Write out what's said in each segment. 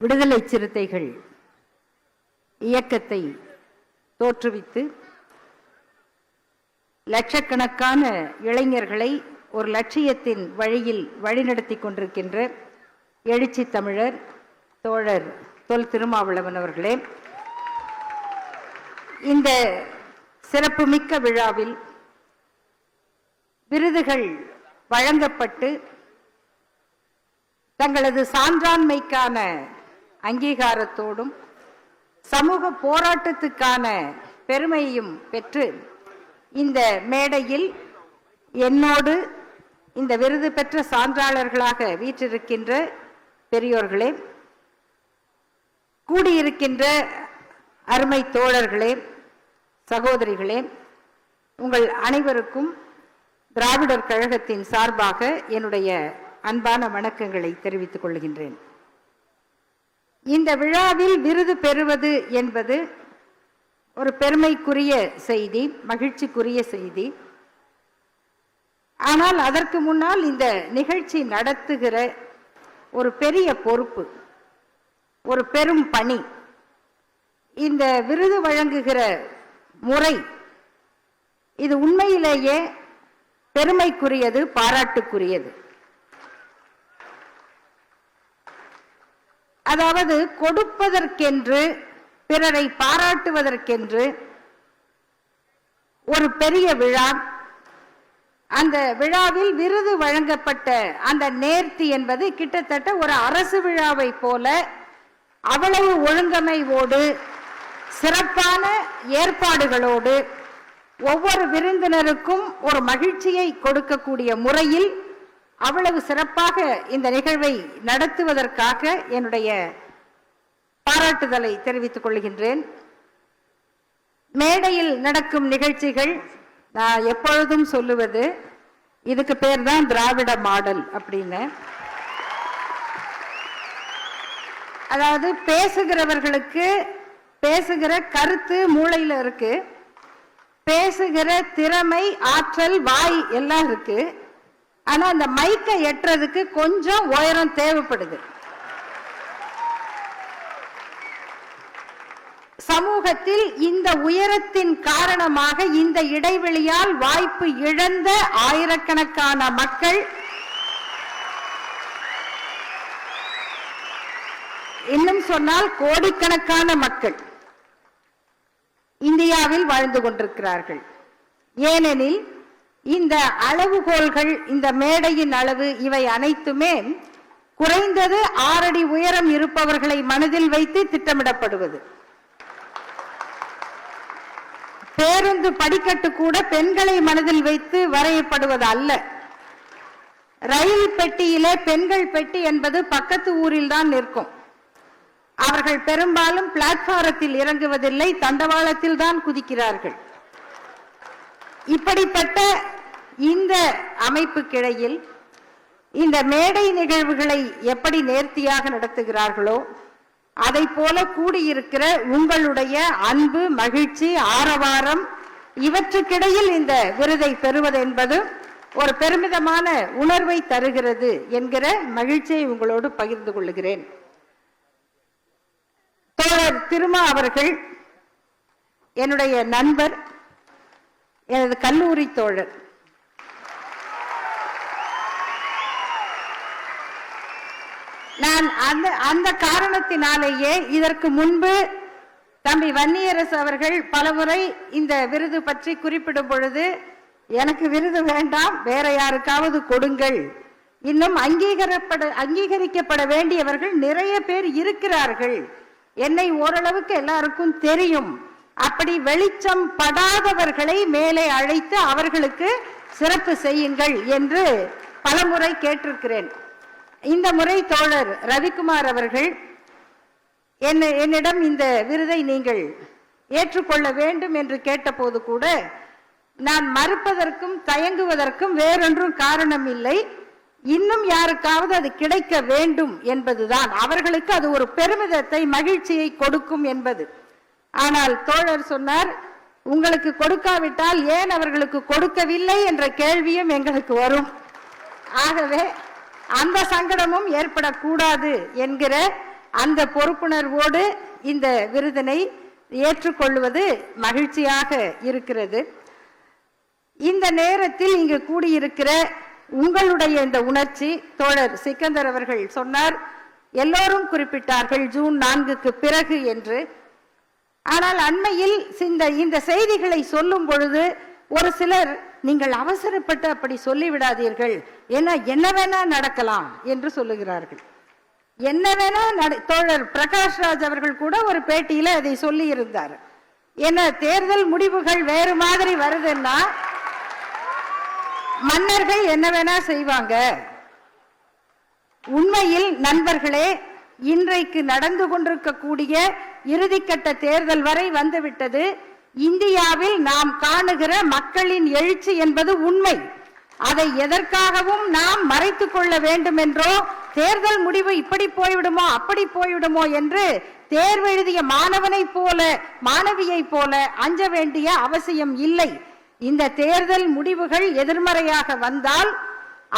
விடுதலை சிறுத்தைகள் இயக்கத்தை தோற்றுவித்து லட்சக்கணக்கான இளைஞர்களை ஒரு லட்சியத்தின் வழியில் வழிநடத்தி கொண்டிருக்கின்ற எழுச்சி தமிழர் தோழர் தொல் திருமாவளவன் அவர்களே, இந்த சிறப்புமிக்க விழாவில் விருதுகள் வழங்கப்பட்டு தங்களது சான்றாண்மைக்கான அங்கீகாரத்தோடும் சமூக போராட்டத்துக்கான பெருமையையும் பெற்று இந்த மேடையில் என்னோடு இந்த விருது பெற்ற சான்றாளர்களாக வீற்றிருக்கின்ற பெரியோர்களே, கூடியிருக்கின்ற அருமை தோழர்களே, சகோதரிகளே, உங்கள் அனைவருக்கும் திராவிடர் கழகத்தின் சார்பாக என்னுடைய அன்பான வணக்கங்களை தெரிவித்துக் கொள்கின்றேன். இந்த விழாவில் விருது பெறுவது என்பது ஒரு பெருமைக்குரிய செய்தி, மகிழ்ச்சிக்குரிய செய்தி. ஆனால் அதற்கு முன்னால் இந்த நிகழ்ச்சி நடத்துகிற ஒரு பெரிய பொறுப்பு, ஒரு பெரும் பணி. இந்த விருது வழங்குகிற முறை இது உண்மையிலேயே பெருமைக்குரியது, பாராட்டுக்குரியது. அதாவது கொடுப்பதற்கென்று, பிறரை பாராட்டுவதற்கென்று ஒரு பெரிய விழா, அந்த விழாவில் விருது வழங்கப்பட்ட அந்த நேர்த்தி என்பது கிட்டத்தட்ட ஒரு அரசு விழாவை போல அவ்வளவு ஒழுங்கமைவோடு சிறப்பான ஏற்பாடுகளோடு ஒவ்வொரு விருந்தினருக்கும் ஒரு மகிழ்ச்சியை கொடுக்கக்கூடிய முறையில் அவ்வளவு சிறப்பாக இந்த நிகழ்வை நடத்துவதற்காக என்னுடைய பாராட்டுதலை தெரிவித்துக் கொள்கின்றேன். மேடையில் நடக்கும் நிகழ்ச்சிகள் நான் எப்பொழுதும் சொல்லுவது, இதுக்கு பேர் தான் திராவிட மாடல் அப்படின்னு. அதாவது பேசுகிறவர்களுக்கு பேசுகிற கருத்து மூளையில இருக்கு, பேசுகிற திறமை, ஆற்றல், வாய் எல்லாம் இருக்கு. ஆனா அந்த மைக்கை எட்டுறதுக்கு கொஞ்சம் உயரம் தேவைப்படுது. சமூகத்தில் இந்த உயரத்தின் காரணமாக இந்த இடைவெளியால் வாய்ப்பு இழந்த ஆயிரக்கணக்கான மக்கள், இன்னும் சொன்னால் கோடிக்கணக்கான மக்கள் இந்தியாவில் வாழ்ந்து கொண்டிருக்கிறார்கள். ஏனெனில் இந்த அளவுகோல்கள், இந்த மேடையின் அளவு, இவை அனைத்துமே குறைந்தது 6 அடி உயரம் இருப்பவர்களை மனதில் வைத்து திட்டமிடப்படுவது. பேருந்து படிக்கட்டு கூட பெண்களை மனதில் வைத்து வரையப்படுவது அல்ல. ரயில் பெட்டியிலே பெண்கள் பெட்டி என்பது பக்கத்து ஊரில் தான் நிற்கும். அவர்கள் பெரும்பாலும் பிளாட்பாரத்தில் இறங்குவதில்லை, தண்டவாளத்தில் தான் குதிக்கிறார்கள். இப்படிப்பட்ட இந்த அமைப்புக்கிடையில் இந்த மேடை நிகழ்வுகளை எப்படி நேர்த்தியாக நடத்துகிறார்களோ அதை போல கூடியிருக்கிற உங்களுடைய அன்பு, மகிழ்ச்சி, ஆரவாரம், இவற்றுக்கிடையில் இந்த விருதை பெறுவது என்பது ஒரு பெருமிதமான உணர்வை தருகிறது என்கிற மகிழ்ச்சியை உங்களோடு பகிர்ந்து கொள்கிறேன். தோழர் திருமா அவர்கள் என்னுடைய நண்பர், எனது கல்லூரி தோழர். நான் அந்த காரணத்தினாலேயே இதற்கு முன்பு தம்பி வன்னியரசு அவர்கள் பலமுறை இந்த விருது பற்றி குறிப்பிடும் பொழுது, எனக்கு விருது வேண்டாம், வேற யாருக்காவது கொடுங்கள், இன்னும் அங்கீகரிக்கப்பட வேண்டியவர்கள் நிறைய பேர் இருக்கிறார்கள், என்னை ஓரளவுக்கு எல்லாருக்கும் தெரியும், அப்படி வெளிச்சம் படாதவர்களை மேலே அழைத்து அவர்களுக்கு சிறப்பு செய்யுங்கள் என்று பலமுறை கேட்டிருக்கிறேன். இந்த முறை தோழர் ரவிக்குமார் அவர்கள் என்னிடம் இந்த விருதை நீங்கள் ஏற்றுக்கொள்ள வேண்டும் என்று கேட்டபோது கூட நான் மறுப்பதற்கும் தயங்குவதற்கும் வேறொன்றும் காரணம் இல்லை, இன்னும் யாருக்காவது அது கிடைக்க வேண்டும் என்பதுதான். அவர்களுக்கு அது ஒரு பெருமிதத்தை, மகிழ்ச்சியை கொடுக்கும் என்பது. ஆனால் தோழர் சொன்னார், உங்களுக்கு கொடுக்காவிட்டால் ஏன் அவர்களுக்கு கொடுக்கவில்லை என்ற கேள்வியும் எங்களுக்கு வரும். ஆகவே அந்த சங்கடமும் ஏற்படக்கூடாது என்கிற அந்த பொறுப்புணர்வோடு இந்த விருதினை ஏற்றுக்கொள்வது மகிழ்ச்சியாக இருக்கிறது. இந்த நேரத்தில் இங்கு கூடியிருக்கிற உங்களுடைய இந்த உணர்ச்சி, தோழர் சிக்கந்தர் அவர்கள் சொன்னார், எல்லோரும் குறிப்பிட்டார்கள் ஜூன் 4க்கு பிறகு என்று. ஆனால் அண்மையில் இந்த செய்திகளை சொல்லும் பொழுது ஒரு சிலர், நீங்கள் அவசரப்பட்டு அப்படி சொல்லிவிடாதீர்கள், ஏன்னா என்ன வேணா நடக்கலாம் என்று சொல்லுகிறார்கள். என்ன வேணா தோழர் பிரகாஷ் ராஜ் அவர்கள் கூட ஒரு பேட்டியில அதை சொல்லி இருந்தார். ஏன்னா தேர்தல் முடிவுகள் வேறு மாதிரி வருதுன்னா மன்னர்கள் என்ன வேணா செய்வாங்க. உண்மையில் நண்பர்களே, இன்றைக்கு நடந்து கொண்டிருக்கக்கூடிய இறுதிக்கட்ட தேர்தல் வரை வந்துவிட்டது. இந்தியாவில் நாம் காணுகிற மக்களின் எழுச்சி என்பது உண்மை. அதை எதற்காகவும் நாம் மறைத்துக் கொள்ள வேண்டும் என்றோ, தேர்தல் முடிவு இப்படி போய்விடுமோ அப்படி போய்விடுமோ என்று தேர்வெழுதிய மாணவனை போல மாணவியை போல அஞ்ச வேண்டிய அவசியம் இல்லை. இந்த தேர்தல் முடிவுகள் எதிர்மறையாக வந்தால்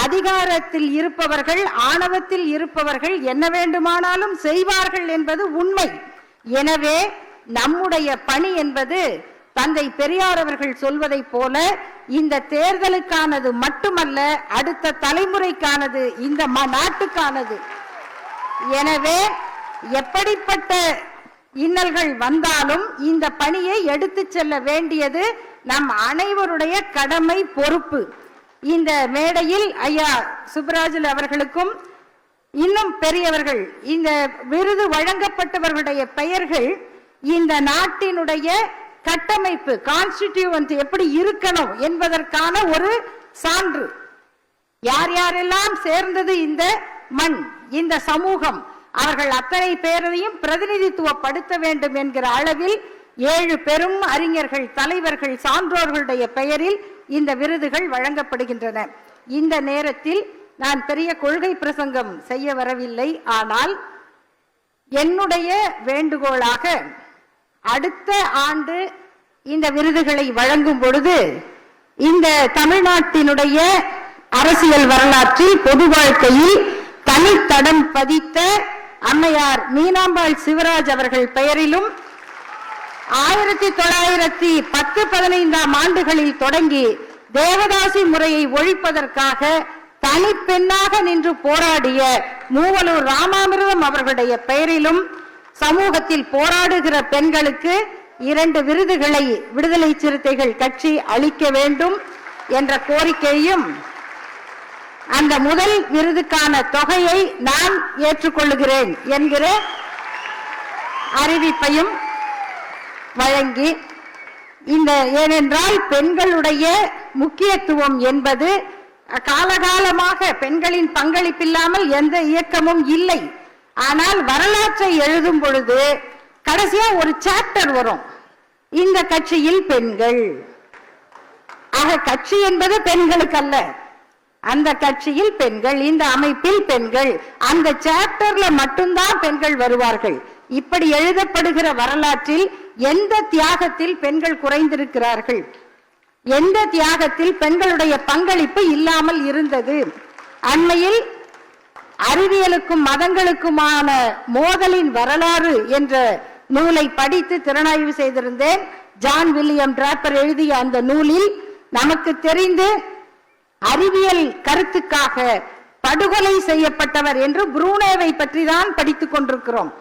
அதிகாரத்தில் இருப்பவர்கள், ஆணவத்தில் இருப்பவர்கள் என்ன வேண்டுமானாலும் செய்வார்கள் என்பது உண்மை. எனவே நம்முடைய பணி என்பது தந்தை பெரியார் அவர்கள் சொல்வதை போல இந்த தேர்தலுக்கானது மட்டுமல்ல, அடுத்த தலைமுறைக்கானது, இந்த நாட்டுக்கானது. எனவே எப்படிப்பட்ட இன்னல்கள் வந்தாலும் இந்த பணியை எடுத்து செல்ல வேண்டியது நம் அனைவருடைய கடமை, பொறுப்பு. இந்த மேடையில் ஐயா சுப்ராஜ் அவர்களுக்கும் இன்னும் பெரியவர்கள், இந்த விருது வழங்கப்பட்டவர்களுடைய பெயர்கள் இந்த நாட்டினுடைய கட்டமைப்பு, கான்ஸ்டிடியூவன்ட் எப்படி இருக்கணும் என்பதற்கான ஒரு சான்று. யார் யாரெல்லாம் சேர்ந்தது இந்த மண், இந்த சமூகம், அவர்கள் அத்தனை பேரையும் பிரதிநிதித்துவப்படுத்த வேண்டும் என்கிற அளவில் 7 பெரும் அறிஞர்கள், தலைவர்கள், சான்றோர்களுடைய பெயரில் இந்த விருதுகள் வழங்கப்படுகின்றன. இந்த நேரத்தில் நான் பெரிய கொள்கை பிரசங்கம் செய்ய வரவில்லை. ஆனால் என்னுடைய வேண்டுகோளாக, அடுத்த ஆண்டு இந்த விருதுகளை வழங்கும் பொழுது இந்த தமிழ்நாட்டினுடைய அரசியல் வரலாற்றில், பொது வாழ்க்கையில் தனித்தடம் பதித்த அம்மையார் மீனாம்பாள் சிவராஜ் அவர்கள் பெயரிலும் 1910-15 ஆண்டுகளில் தொடங்கி தேவதாசி முறையை ஒழிப்பதற்காக தனிப்பெண்ணாக நின்று போராடிய மூவலூர் ராமாமிர்தம் அவர்களுடைய பெயரிலும் சமூகத்தில் போராடுகிற பெண்களுக்கு 2 விருதுகளை விடுதலை சிறுத்தைகள் கட்சி அளிக்க வேண்டும் என்ற கோரிக்கையும், அந்த முதல் விருதுக்கான தொகையை நான் ஏற்றுக்கொள்கிறேன் என்கிற அறிவிப்பையும் வழங்கி, ஏனென்றால் பெண்களுடைய முக்கியத்துவம் என்பது காலகாலமாக பெண்களின் பங்களிப்பில்லாமல் எந்த இயக்கமும் இல்லை. ஆனால் வரலாற்றை எழுதும் பொழுது கடைசியா ஒரு சாப்டர் வரும், இந்த கட்சியில் பெண்கள். ஆக கட்சி என்பது பெண்களுக்கு அல்ல, அந்த கட்சியில் பெண்கள், இந்த அமைப்பில் பெண்கள், அந்த சாப்டர்ல மட்டும்தான் பெண்கள் வருவார்கள். இப்படி எழுதப்படுகிற வரலாற்றில் எந்த தியாகத்தில் பெண்கள் குறைந்திருக்கிறார்கள், எந்த தியாகத்தில் பெண்களுடைய பங்களிப்பு இல்லாமல் இருந்தது? அண்மையில் அறிவியலுக்கும் மதங்களுக்குமான மோதலின் வரலாறு என்ற நூலை படித்து திறனாய்வு செய்திருந்தேன். ஜான் வில்லியம் டிராப்பர் எழுதிய அந்த நூலில் நமக்கு தெரிந்து அறிவியல் கருத்துக்காக படுகொலை செய்யப்பட்டவர் என்று புரூனேவை பற்றி தான் படித்துக் கொண்டிருக்கிறோம்.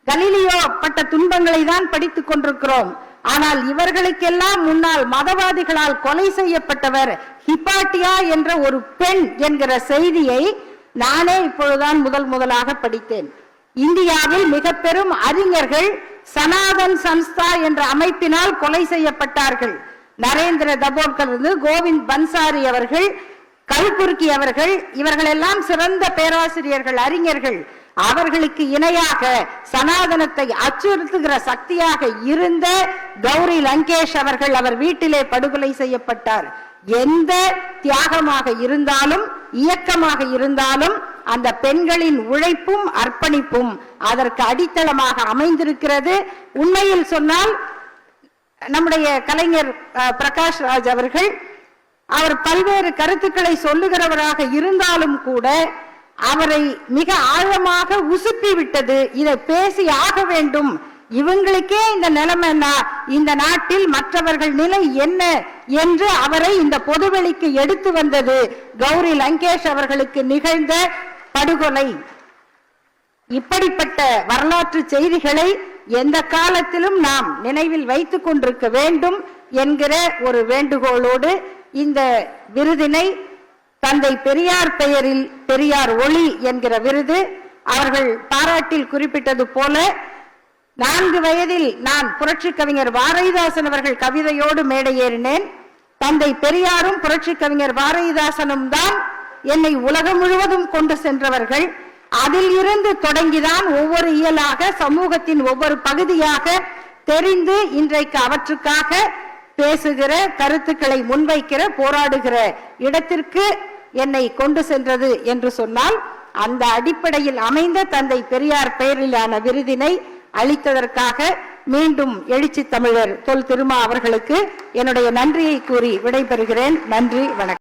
கலீலியோ பட்ட துன்பங்களை தான் படித்துக் கொண்டிருக்கிறோம். ஆனால் இவர்களுக்கெல்லாம் முன்னால் மதவாதிகளால் கொலை செய்யப்பட்டவர் ஹிப்பாட்டியா என்ற ஒரு பெண் என்கிற செய்தியை நானே இப்பொழுதுதான் முதலாக படித்தேன். இந்தியாவில் மிக பெரும் அறிஞர்கள் சனாதன் சன்ஸ்தா என்ற அமைப்பினால் கொலை செய்யப்பட்டார்கள். நரேந்திர தபோல்கர், கோவிந்த் பன்சாரி அவர்கள், கல்புர்கி அவர்கள், இவர்கள் எல்லாம் சிறந்த பேராசிரியர்கள், அறிஞர்கள். அவர்களுக்கு இணையாக சனாதனத்தை அச்சுறுத்துகிற சக்தியாக இருந்த கௌரி லங்கேஷ் அவர்கள் அவர் வீட்டிலே படுகொலை செய்யப்பட்டார். எந்த தியாகமாக இருந்தாலும், இயக்கமாக இருந்தாலும், அந்த பெண்களின் உழைப்பும் அர்ப்பணிப்பும் அதற்கு அடித்தளமாக அமைந்திருக்கிறது. உண்மையில் சொன்னால் நம்முடைய கலைஞர் பிரகாஷ் ராஜ் அவர்கள், அவர் பல்வேறு கருத்துக்களை சொல்லுகிறவராக இருந்தாலும் கூட அவரை மிக ஆழமாக உசுப்பி விட்டது. இதை பேசி ஆக வேண்டும். இவங்களுக்கே இந்த நிலைமைன்னா இந்த நாட்டில் மற்றவர்கள் நிலை என்ன என்று அவரை இந்த பொதுவெளிக்கு எடுத்து வந்தது கௌரி லங்கேஷ் அவர்களுக்கு நிகழ்ந்த படுகொலை. இப்படிப்பட்ட வரலாற்று செய்திகளை எந்த காலத்திலும் நாம் நினைவில் வைத்துக் கொண்டிருக்க வேண்டும் என்கிற ஒரு வேண்டுகோளோடு இந்த விருதினை தந்தை பெரியார் பெயரில் பெரியார் ஒளி என்கிற விருது, அவர்கள் பாராட்டில் குறிப்பிட்டது போல 4 வயதில் நான் புரட்சி கவிஞர் பாரதிதாசன் அவர்கள் கவிதையோடு மேடை ஏறினேன். தந்தை பெரியாரும் புரட்சி கவிஞர் பாரதிதாசனும் தான் என்னை உலகம் முழுவதும் கொண்டு சென்றவர்கள். அதில் இருந்து தொடங்கிதான் ஒவ்வொரு இயலாக சமூகத்தின் ஒவ்வொரு பகுதியாக தெரிந்து இன்றைக்கு அவற்றுக்காக பேசுகிற, கருத்துக்களை முன்வைக்கிற, போராடுகிற இடத்திற்கு என்னை கொண்டு சென்றது என்று சொன்னால், அந்த அடிப்படையில் அமைந்த தந்தை பெரியார் பெயரிலான விருதினை அளித்ததற்காக மீண்டும் எழுச்சி தமிழர் தொல் திருமா அவர்களுக்கு என்னுடைய நன்றியை கூறி விடைபெறுகிறேன். நன்றி, வணக்கம்.